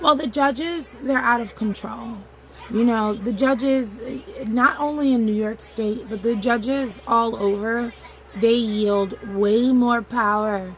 Well, the judges, they're out of control. You know, the judges, not only in New York State, but the judges all over, they yield way more power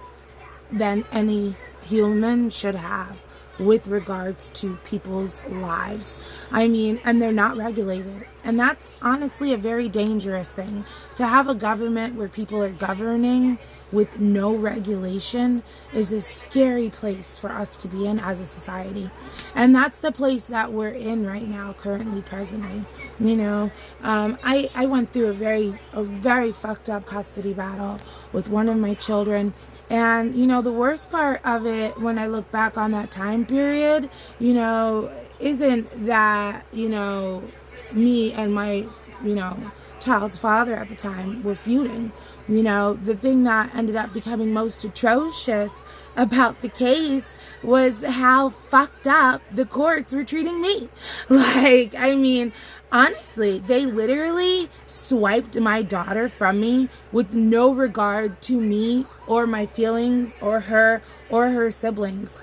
than any human should have with regards to people's lives. I mean, and they're not regulated. And that's honestly a very dangerous thing. To have a government where people are governing with no regulation is a scary place for us to be in as a society. And that's the place that we're in right now, currently, presently. You know, I went through a very fucked up custody battle with one of my children. And, you know, the worst part of it, when I look back on that time period, you know, isn't that, you know, me and my, you know, child's father at the time were feuding. You know, the thing that ended up becoming most atrocious about the case was how fucked up the courts were treating me. Like, I mean, honestly, they literally swiped my daughter from me with no regard to me or my feelings or her siblings.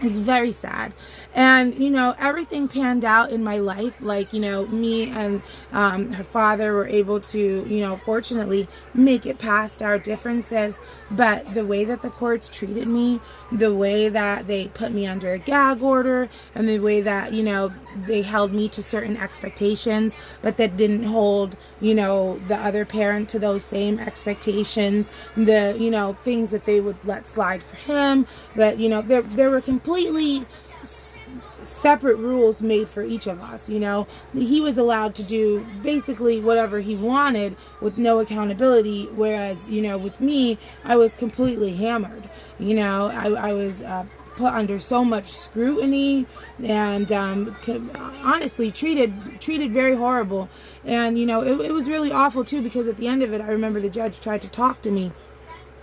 It's very sad. And, you know, everything panned out in my life. Like, you know, me and her father were able to, you know, fortunately make it past our differences. But the way that the courts treated me, the way that they put me under a gag order, and the way that, you know, they held me to certain expectations, but that didn't hold, you know, the other parent to those same expectations, the, you know, things that they would let slide for him. But, you know, there were completely separate rules made for each of us. You know, he was allowed to do basically whatever he wanted with no accountability, whereas, you know, with me, I was completely hammered. You know, I was put under so much scrutiny and honestly treated very horrible. And, you know, it was really awful too, because at the end of it, I remember the judge tried to talk to me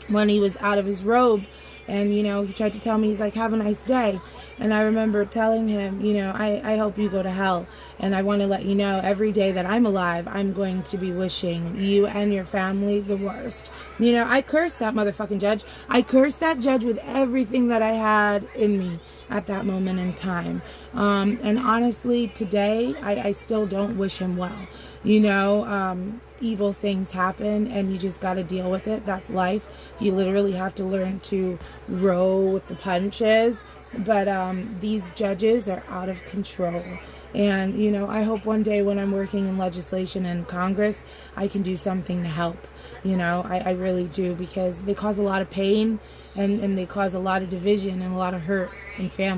when he was out of his robe. And, you know, he tried to tell me, he's like, have a nice day. And I remember telling him, you know, I hope you go to hell. And I want to let you know, every day that I'm alive, I'm going to be wishing you and your family the worst. You know, I cursed that motherfucking judge. I cursed that judge with everything that I had in me at that moment in time. And honestly, today, I still don't wish him well. You know, evil things happen and you just got to deal with it. That's life. You literally have to learn to roll with the punches. But these judges are out of control. And, you know, I hope one day when I'm working in legislation in Congress, I can do something to help. You know, I really do, because they cause a lot of pain and they cause a lot of division and a lot of hurt in families.